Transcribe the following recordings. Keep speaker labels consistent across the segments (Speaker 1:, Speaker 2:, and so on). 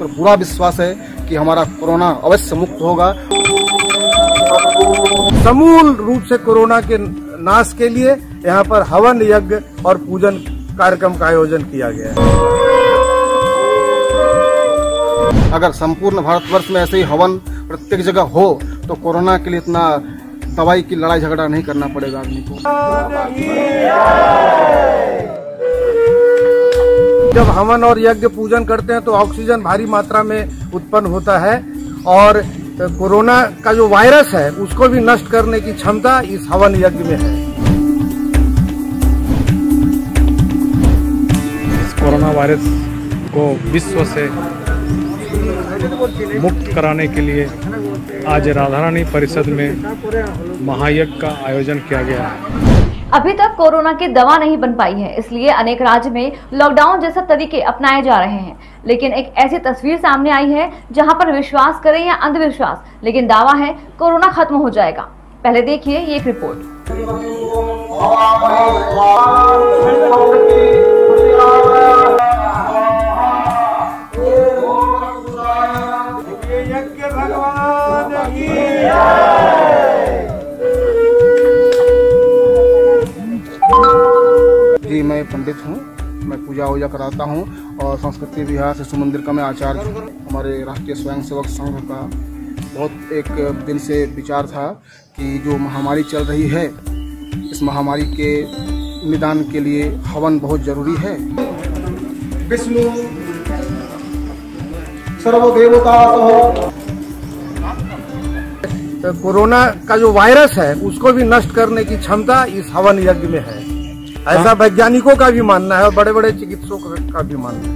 Speaker 1: पर पूरा विश्वास है कि हमारा कोरोना अवश्य मुक्त होगा।
Speaker 2: समूल रूप से कोरोना के नाश के लिए यहाँ पर हवन यज्ञ और पूजन कार्यक्रम का आयोजन किया गया है।
Speaker 1: अगर संपूर्ण भारतवर्ष में ऐसे ही हवन प्रत्येक जगह हो तो कोरोना के लिए इतना दवाई की लड़ाई झगड़ा नहीं करना पड़ेगा आदमी को।
Speaker 2: जब हवन और यज्ञ पूजन करते हैं तो ऑक्सीजन भारी मात्रा में उत्पन्न होता है और कोरोना का जो वायरस है उसको भी नष्ट करने की क्षमता इस हवन यज्ञ में है।
Speaker 3: इस कोरोना वायरस को विश्व से मुक्त कराने के लिए आज राधा रानी परिषद में महायज्ञ का आयोजन किया गया है।
Speaker 4: अभी तक कोरोना की दवा नहीं बन पाई है, इसलिए अनेक राज्य में लॉकडाउन जैसे तरीके अपनाए जा रहे हैं। लेकिन एक ऐसी तस्वीर सामने आई है जहां पर विश्वास करें या अंधविश्वास, लेकिन दावा है कोरोना खत्म हो जाएगा। पहले देखिए ये एक रिपोर्ट।
Speaker 1: जी मैं पंडित हूँ, मैं पूजा वूजा कराता हूँ और संस्कृति विहार शिशु मंदिर का मैं आचार्य हूँ। हमारे राष्ट्रीय स्वयंसेवक संघ का बहुत एक दिन से विचार था कि जो महामारी चल रही है इस महामारी के निदान के लिए हवन बहुत जरूरी है। विष्णु सर्वदेवता
Speaker 2: कोरोना का जो वायरस है उसको भी नष्ट करने की क्षमता इस हवन यज्ञ में है, ऐसा वैज्ञानिकों का भी मानना है और बड़े बड़े चिकित्सकों का भी मानना है।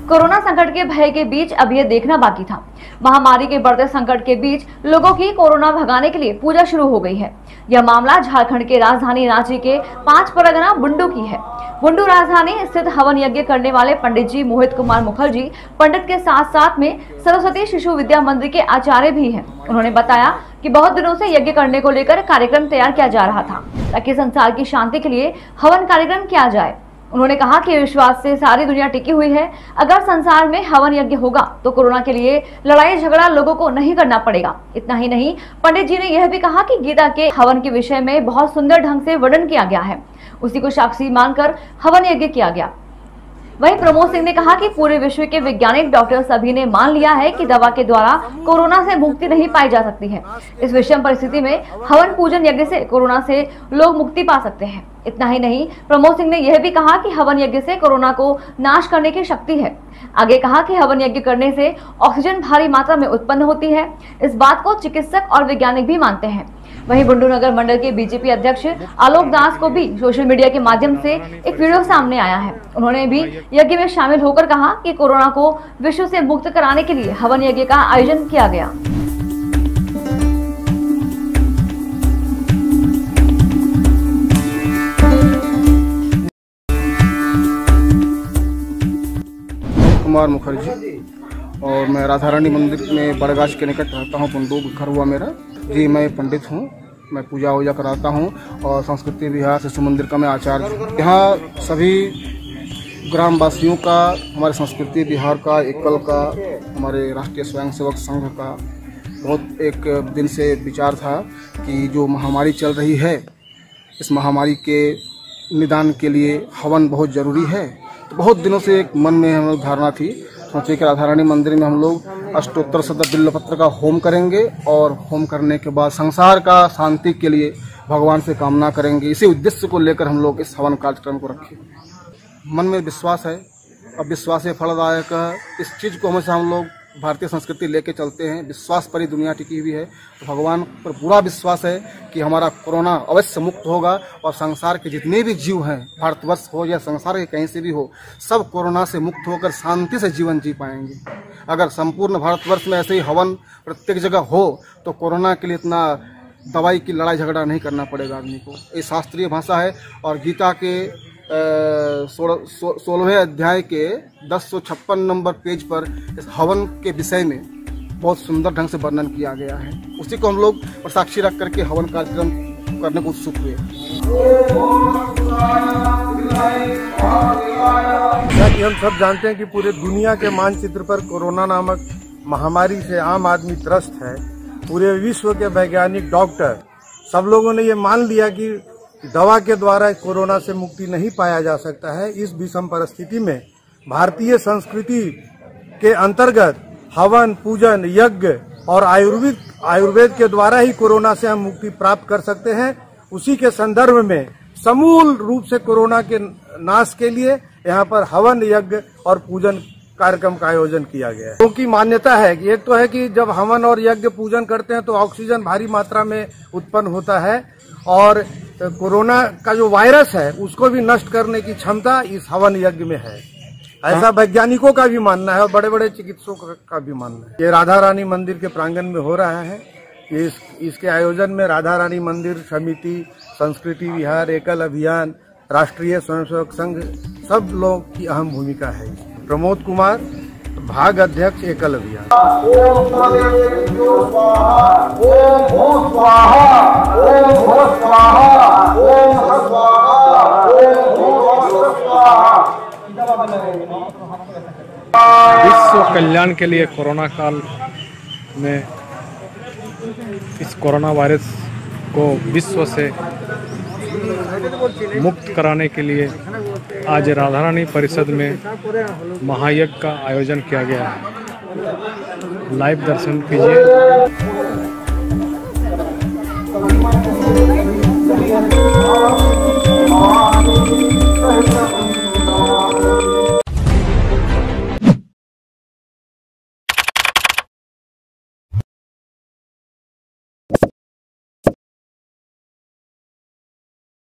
Speaker 4: कोरोना संकट के भय के बीच अब यह देखना बाकी था। महामारी के बढ़ते संकट के बीच लोगों की कोरोना भगाने के लिए पूजा शुरू हो गई है। यह मामला झारखंड के राजधानी रांची के 5 परगना बुंडू की है। बुंडू राजधानी स्थित हवन यज्ञ करने वाले पंडित जी मोहित कुमार मुखर्जी पंडित के साथ साथ में सरस्वती शिशु विद्या मंदिर के आचार्य भी हैं। उन्होंने बताया कि बहुत दिनों से यज्ञ करने को लेकर कार्यक्रम तैयार किया जा रहा था ताकि संसार की शांति के लिए हवन कार्यक्रम किया जाए। उन्होंने कहा कि विश्वास से सारी दुनिया टिकी हुई है। अगर संसार में हवन यज्ञ होगा तो कोरोना के लिए लड़ाई झगड़ा लोगों को नहीं करना पड़ेगा। इतना ही नहीं, पंडित जी ने यह भी कहा कि गीता के हवन के विषय में बहुत सुंदर ढंग से वर्णन किया गया है, उसी को साक्षी मानकर हवन यज्ञ किया गया। वहीं प्रमोद सिंह ने कहा कि पूरे विश्व के वैज्ञानिक डॉक्टर सभी ने मान लिया है कि दवा के द्वारा कोरोना से मुक्ति नहीं पाई जा सकती है। इस विषम परिस्थिति में हवन पूजन यज्ञ से कोरोना से लोग मुक्ति पा सकते हैं। इतना ही नहीं, प्रमोद सिंह ने यह भी कहा कि हवन यज्ञ से कोरोना को नाश करने की शक्ति है। आगे कहा कि हवन यज्ञ करने से ऑक्सीजन भारी मात्रा में उत्पन्न होती है। इस बात को चिकित्सक और वैज्ञानिक भी मानते हैं। वहीं बुंडू नगर मंडल के बीजेपी अध्यक्ष आलोक दास को भी सोशल मीडिया के माध्यम से एक वीडियो सामने आया है। उन्होंने भी यज्ञ में शामिल होकर कहा कि कोरोना को विश्व से मुक्त कराने के लिए हवन यज्ञ का आयोजन किया गया।
Speaker 1: कुमार मुखर्जी और मैं राधा रानी मंदिर में बड़गाछ के निकट रहता हूँ। बुंडू घर हुआ मेरा। जी मैं पंडित हूँ, मैं पूजा वूजा कराता हूँ और संस्कृति विहार शिशु मंदिर का मैं आचार्य हूँ। यहाँ सभी ग्रामवासियों का, हमारे संस्कृति विहार का, एकल का, हमारे राष्ट्रीय स्वयंसेवक संघ का बहुत एक दिन से विचार था कि जो महामारी चल रही है इस महामारी के निदान के लिए हवन बहुत ज़रूरी है। तो बहुत दिनों से एक मन में हम लोग धारणा थी, सोचे कि राधा रानी मंदिर में हम लोग अष्टोत्तर शत बिल्वपत्र का होम करेंगे और होम करने के बाद संसार का शांति के लिए भगवान से कामना करेंगे। इसी उद्देश्य को लेकर हम लोग इस हवन कार्यक्रम को रखे। मन में विश्वास है, अब विश्वास है फलदायक है। इस चीज़ को हमेशा हम लोग भारतीय संस्कृति लेके चलते हैं। विश्वास पर ही दुनिया टिकी हुई है, तो भगवान पर पूरा विश्वास है कि हमारा कोरोना अवश्य मुक्त होगा और संसार के जितने भी जीव हैं, भारतवर्ष हो या संसार के कहीं से भी हो, सब कोरोना से मुक्त होकर शांति से जीवन जी पाएंगे। अगर संपूर्ण भारतवर्ष में ऐसे ही हवन प्रत्येक जगह हो तो कोरोना के लिए इतना दवाई की लड़ाई झगड़ा नहीं करना पड़ेगा आदमी को। ये शास्त्रीय भाषा है और गीता के 16वें अध्याय के 1056 नंबर पेज पर इस हवन के विषय में बहुत सुंदर ढंग से वर्णन किया गया है। उसी को हम लोग साक्षी रख करके हवन कार्यक्रम करने को उत्सुक हुए।
Speaker 2: जैसा कि हम सब जानते हैं कि पूरे दुनिया के मानचित्र पर कोरोना नामक महामारी से आम आदमी त्रस्त है। पूरे विश्व के वैज्ञानिक, डॉक्टर, सब लोगों ने ये मान लिया कि दवा के द्वारा कोरोना से मुक्ति नहीं पाया जा सकता है। इस विषम परिस्थिति में भारतीय संस्कृति के अंतर्गत हवन, पूजन, यज्ञ और आयुर्वेद के द्वारा ही कोरोना से हम मुक्ति प्राप्त कर सकते हैं। उसी के संदर्भ में समूल रूप से कोरोना के नाश के लिए यहाँ पर हवन, यज्ञ और पूजन कार्यक्रम का आयोजन किया गया है। क्योंकि मान्यता है कि एक तो है कि जब हवन और यज्ञ पूजन करते हैं तो ऑक्सीजन भारी मात्रा में उत्पन्न होता है और कोरोना का जो वायरस है उसको भी नष्ट करने की क्षमता इस हवन यज्ञ में है। ऐसा वैज्ञानिकों का भी मानना है और बड़े बड़े चिकित्सकों का भी मानना है। ये राधा रानी मंदिर के प्रांगण में हो रहा है। ये इसके आयोजन में राधा रानी मंदिर समिति, संस्कृति विहार, एकल अभियान, राष्ट्रीय स्वयंसेवक संघ, सब लोग की अहम भूमिका है। प्रमोद कुमार, भाग अध्यक्ष, एकल अभियान।
Speaker 3: विश्व कल्याण के लिए कोरोना काल में इस कोरोना वायरस को विश्व से मुक्त कराने के लिए आज राधा रानी परिषद में महायज्ञ का आयोजन किया गया है। लाइव दर्शन कीजिए।